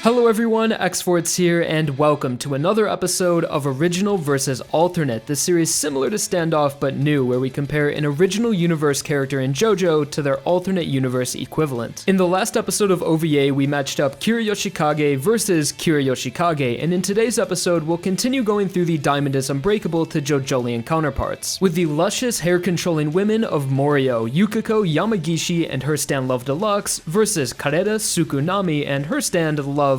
Hello everyone, xForts here, and welcome to another episode of Original vs. Alternate, the series similar to Standoff but new, where we compare an original universe character in JoJo to their alternate universe equivalent. In the last episode of OVA, we matched up Kira Yoshikage versus Kira Yoshikage, and in today's episode, we'll continue going through the Diamond is Unbreakable to JoJolian counterparts, with the luscious hair-controlling women of Morio, Yukako Yamagishi and her stand Love Deluxe, versus Karera Tsukunami and her stand Love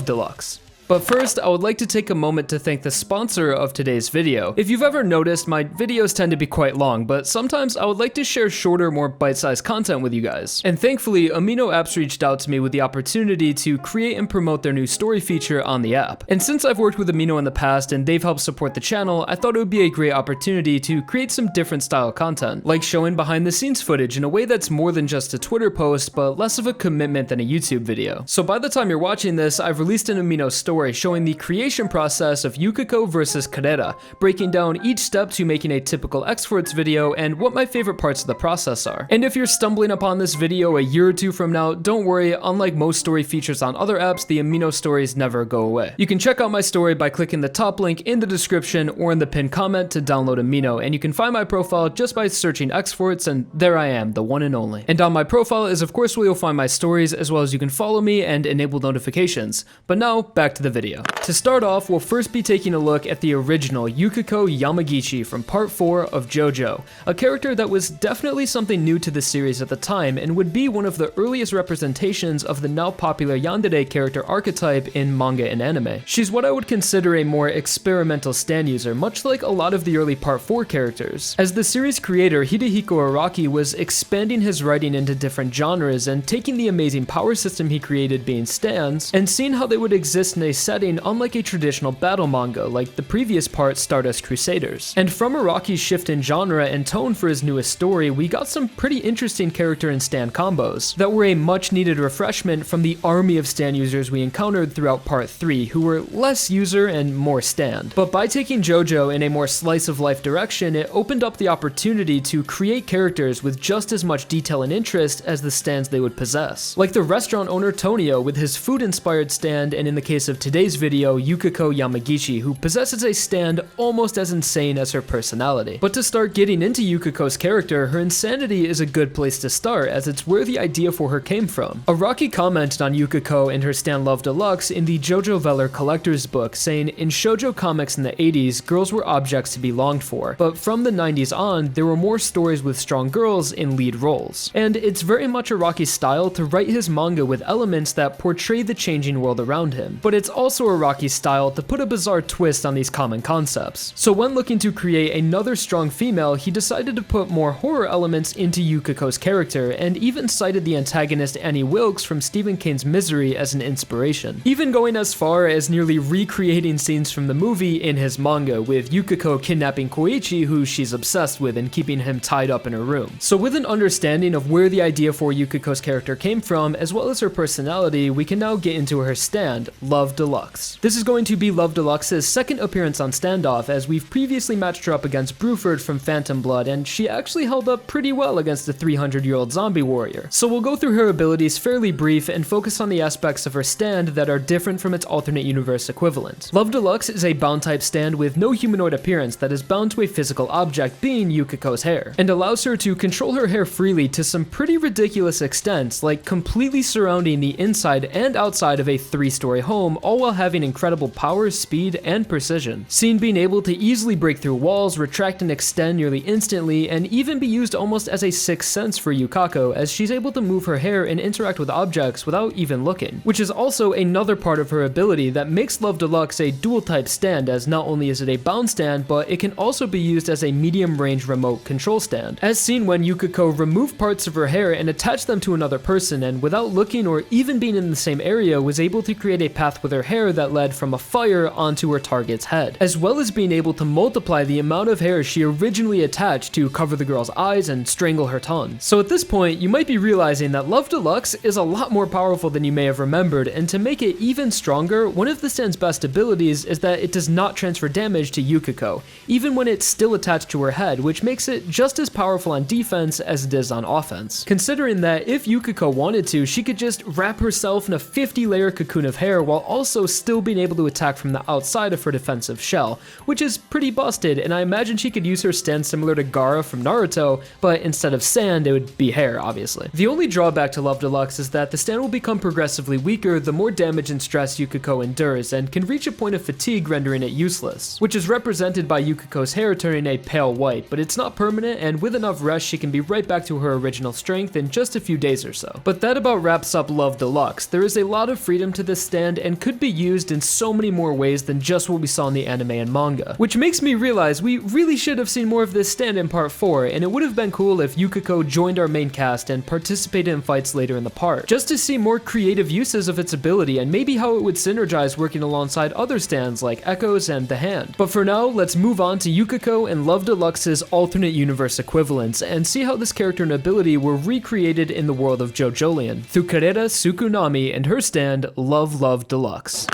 Deluxe. But first, I would like to take a moment to thank the sponsor of today's video. If you've ever noticed, my videos tend to be quite long, but sometimes I would like to share shorter, more bite-sized content with you guys. And thankfully, Amino Apps reached out to me with the opportunity to create and promote their new story feature on the app. And since I've worked with Amino in the past and they've helped support the channel, I thought it would be a great opportunity to create some different style content, like showing behind the scenes footage in a way that's more than just a Twitter post, but less of a commitment than a YouTube video. So by the time you're watching this, I've released an Amino story showing the creation process of Yukako versus Karera, breaking down each step to making a typical xForts video and what my favorite parts of the process are. And if you're stumbling upon this video a year or two from now, don't worry, unlike most story features on other apps, the Amino stories never go away. You can check out my story by clicking the top link in the description or in the pinned comment to download Amino, and you can find my profile just by searching xForts, and there I am, the one and only. And on my profile is of course where you'll find my stories, as well as you can follow me and enable notifications. But now, back to the video. To start off, we'll first be taking a look at the original Yukako Yamagishi from part 4 of JoJo, a character that was definitely something new to the series at the time and would be one of the earliest representations of the now popular yandere character archetype in manga and anime. She's what I would consider a more experimental stand user, much like a lot of the early part 4 characters. As the series creator, Hirohiko Araki was expanding his writing into different genres and taking the amazing power system he created being stands, and seeing how they would exist in a setting unlike a traditional battle manga like the previous part, Stardust Crusaders. And from Araki's shift in genre and tone for his newest story, we got some pretty interesting character and stand combos that were a much needed refreshment from the army of stand users we encountered throughout part 3, who were less user and more stand. But by taking JoJo in a more slice of life direction, it opened up the opportunity to create characters with just as much detail and interest as the stands they would possess. Like the restaurant owner Tonio with his food inspired stand, and in the case of today's video, Yukako Yamagishi, who possesses a stand almost as insane as her personality. But to start getting into Yukako's character, her insanity is a good place to start, as it's where the idea for her came from. Araki commented on Yukako and her stand Love Deluxe in the JoJo Veller Collector's Book, saying, "In shoujo comics in the 80s, girls were objects to be longed for, but from the 90s on, there were more stories with strong girls in lead roles." And it's very much Araki's style to write his manga with elements that portray the changing world around him, but it's also Araki's style to put a bizarre twist on these common concepts. So when looking to create another strong female, he decided to put more horror elements into Yukako's character, and even cited the antagonist Annie Wilkes from Stephen King's Misery as an inspiration, even going as far as nearly recreating scenes from the movie in his manga, with Yukako kidnapping Koichi, who she's obsessed with, and keeping him tied up in her room. So with an understanding of where the idea for Yukako's character came from, as well as her personality, we can now get into her stand, Love Deluxe. This is going to be Love Deluxe's second appearance on Standoff, as we've previously matched her up against Bruford from Phantom Blood, and she actually held up pretty well against the 300-year-old zombie warrior. So we'll go through her abilities fairly brief and focus on the aspects of her stand that are different from its alternate universe equivalent. Love Deluxe is a bound type stand with no humanoid appearance that is bound to a physical object, being Yukako's hair, and allows her to control her hair freely to some pretty ridiculous extents, like completely surrounding the inside and outside of a 3-story home, all while having incredible power, speed, and precision. Seen being able to easily break through walls, retract and extend nearly instantly, and even be used almost as a sixth sense for Yukako, as she's able to move her hair and interact with objects without even looking, which is also another part of her ability that makes Love Deluxe a dual type stand, as not only is it a bound stand, but it can also be used as a medium range remote control stand, as seen when Yukako removed parts of her hair and attached them to another person, and without looking or even being in the same area, was able to create a path with her her hair that led from a fire onto her target's head, as well as being able to multiply the amount of hair she originally attached to cover the girl's eyes and strangle her tongue. So at this point, you might be realizing that Love Deluxe is a lot more powerful than you may have remembered, and to make it even stronger, one of the stand's best abilities is that it does not transfer damage to Yukako, even when it's still attached to her head, which makes it just as powerful on defense as it is on offense. Considering that if Yukako wanted to, she could just wrap herself in a 50-layer cocoon of hair while also still being able to attack from the outside of her defensive shell, which is pretty busted, and I imagine she could use her stand similar to Gaara from Naruto, but instead of sand, it would be hair, obviously. The only drawback to Love Deluxe is that the stand will become progressively weaker the more damage and stress Yukako endures, and can reach a point of fatigue rendering it useless, which is represented by Yukako's hair turning a pale white, but it's not permanent, and with enough rest she can be right back to her original strength in just a few days or so. But that about wraps up Love Deluxe. There is a lot of freedom to this stand and could be used in so many more ways than just what we saw in the anime and manga, which makes me realize we really should have seen more of this stand in part 4, and it would have been cool if Yukako joined our main cast and participated in fights later in the part, just to see more creative uses of its ability and maybe how it would synergize working alongside other stands like Echoes and the Hand. But for now, let's move on to Yukako and Love Deluxe's alternate universe equivalents and see how this character and ability were recreated in the world of JoJoLands through Karera Tsukunami and her stand Love Deluxe.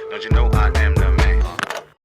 Don't you know I am the man?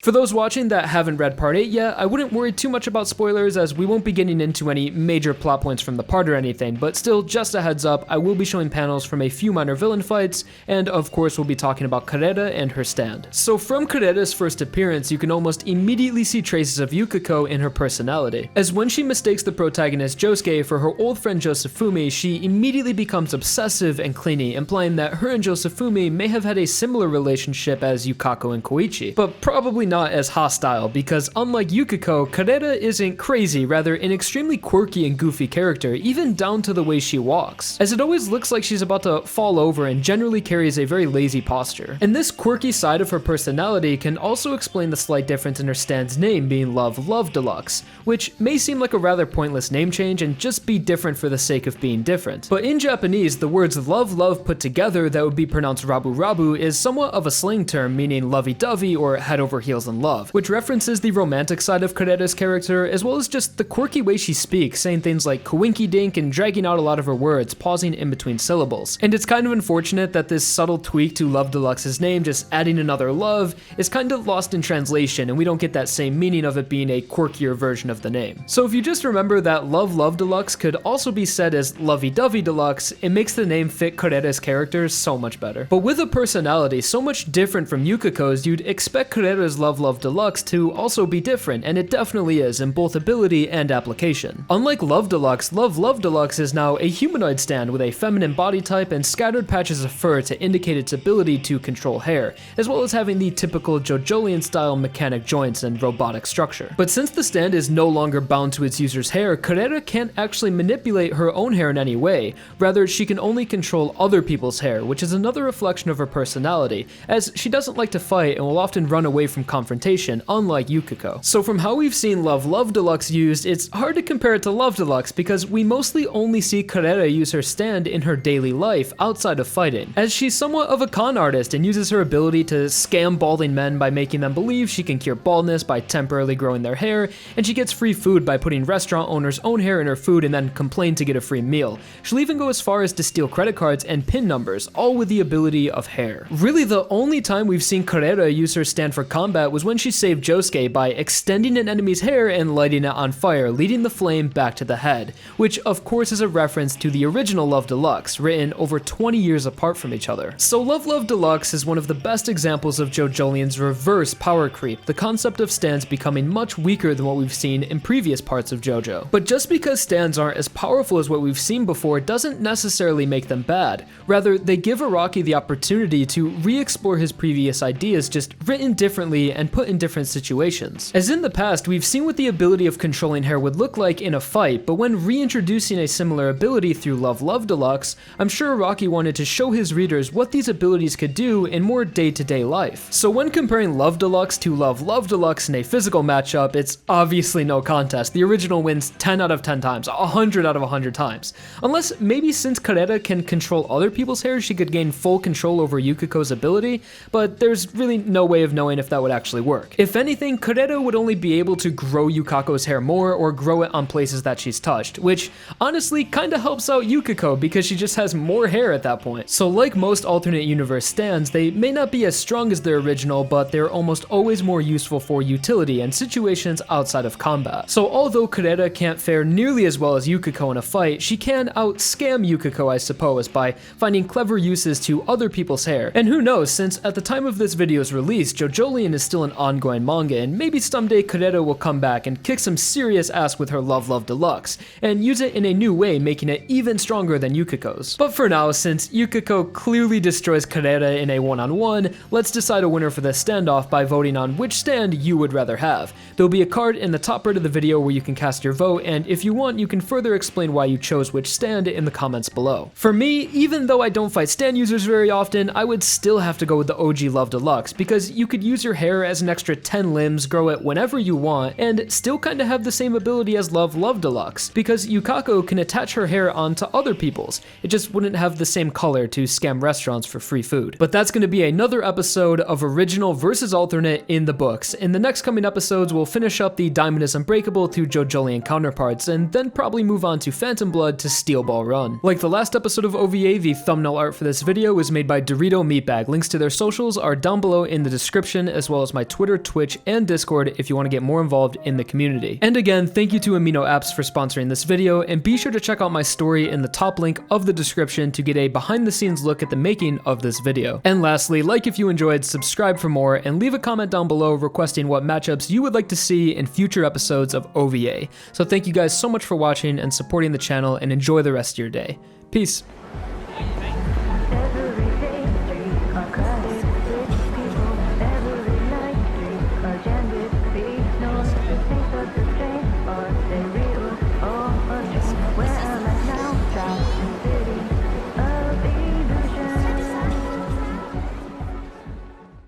For those watching that haven't read part 8 yet, I wouldn't worry too much about spoilers as we won't be getting into any major plot points from the part or anything, but still, just a heads up, I will be showing panels from a few minor villain fights, and of course we'll be talking about Karera and her stand. So from Karera's first appearance, you can almost immediately see traces of Yukako in her personality, as when she mistakes the protagonist Josuke for her old friend Josefumi, she immediately becomes obsessive and clingy, implying that her and Josefumi may have had a similar relationship as Yukako and Koichi, but probably not as hostile, because unlike Yukako, Karera isn't crazy, rather an extremely quirky and goofy character, even down to the way she walks, as it always looks like she's about to fall over and generally carries a very lazy posture. And this quirky side of her personality can also explain the slight difference in her stand's name being Love Deluxe, which may seem like a rather pointless name change and just be different for the sake of being different. But in Japanese, the words love put together that would be pronounced rabu is somewhat of a slang term meaning lovey-dovey or head over heels in love, which references the romantic side of Karera's character as well as just the quirky way she speaks, saying things like kawinky dink and dragging out a lot of her words, pausing in between syllables. And it's kind of unfortunate that this subtle tweak to Love Deluxe's name, just adding another love, is kind of lost in translation and we don't get that same meaning of it being a quirkier version of the name. So if you just remember that Love Deluxe could also be said as Lovey-Dovey Deluxe, it makes the name fit Karera's character so much better. But with a personality so much different from Yukako's, you'd expect Karera's Love Deluxe to also be different, and it definitely is in both ability and application. Unlike Love Deluxe, Love Deluxe is now a humanoid stand with a feminine body type and scattered patches of fur to indicate its ability to control hair, as well as having the typical JoJolian style mechanic joints and robotic structure. But since the stand is no longer bound to its user's hair, Karera can't actually manipulate her own hair in any way, rather she can only control other people's hair, which is another reflection of her personality, as she doesn't like to fight and will often run away from confrontation, unlike Yukako. So from how we've seen Love Deluxe used, it's hard to compare it to Love Deluxe because we mostly only see Karera use her stand in her daily life outside of fighting, as she's somewhat of a con artist and uses her ability to scam balding men by making them believe she can cure baldness by temporarily growing their hair, and she gets free food by putting restaurant owners' own hair in her food and then complain to get a free meal. She'll even go as far as to steal credit cards and PIN numbers, all with the ability of hair. Really, the only time we've seen Karera use her stand for combat was when she saved Josuke by extending an enemy's hair and lighting it on fire, leading the flame back to the head, which of course is a reference to the original Love Deluxe, written over 20 years apart from each other. So Love Deluxe is one of the best examples of JoJoLands' reverse power creep, the concept of stands becoming much weaker than what we've seen in previous parts of JoJo. But just because stands aren't as powerful as what we've seen before doesn't necessarily make them bad. Rather, they give Araki the opportunity to re-explore his previous ideas, just written differently and put in different situations. As in the past, we've seen what the ability of controlling hair would look like in a fight, but when reintroducing a similar ability through Love Love Deluxe, I'm sure Araki wanted to show his readers what these abilities could do in more day-to-day life. So when comparing Love Deluxe to Love Love Deluxe in a physical matchup, it's obviously no contest. The original wins 10 out of 10 times, 100 out of 100 times. Unless maybe since Karera can control other people's hair, she could gain full control over Yukako's ability, but there's really no way of knowing if that would actually work. If anything, Karera would only be able to grow Yukako's hair more or grow it on places that she's touched, which honestly kinda helps out Yukako because she just has more hair at that point. So like most alternate universe stands, they may not be as strong as their original, but they're almost always more useful for utility and situations outside of combat. So although Karera can't fare nearly as well as Yukako in a fight, she can out-scam Yukako, I suppose, by finding clever uses to other people's hair. And who knows, since at the time of this video's release, JoJoLands is still an ongoing manga, and maybe someday Karera will come back and kick some serious ass with her Love Love Deluxe, and use it in a new way, making it even stronger than Yukako's. But for now, since Yukako clearly destroys Karera in a one-on-one, let's decide a winner for this standoff by voting on which stand you would rather have. There'll be a card in the top right of the video where you can cast your vote, and if you want, you can further explain why you chose which stand in the comments below. For me, even though I don't fight stand users very often, I would still have to go with the OG Love Deluxe, because you could use your hair as an extra 10 limbs, grow it whenever you want, and still kinda have the same ability as Love Love Deluxe, because Yukako can attach her hair onto other people's. It just wouldn't have the same color to scam restaurants for free food. But that's gonna be another episode of original versus alternate in the books. In the next coming episodes, we'll finish up the Diamond is Unbreakable to JoJoLands counterparts, and then probably move on to Phantom Blood to Steel Ball Run. Like the last episode of OVA, the thumbnail art for this video was made by Dorito Meatbag. Links to their socials are down below in the description, as well as my Twitter, Twitch, and Discord if you want to get more involved in the community. And again, thank you to Amino Apps for sponsoring this video, and be sure to check out my story in the top link of the description to get a behind-the-scenes look at the making of this video. And lastly, like if you enjoyed, subscribe for more, and leave a comment down below requesting what matchups you would like to see in future episodes of OVA. So thank you guys so much for watching and supporting the channel, and enjoy the rest of your day. Peace.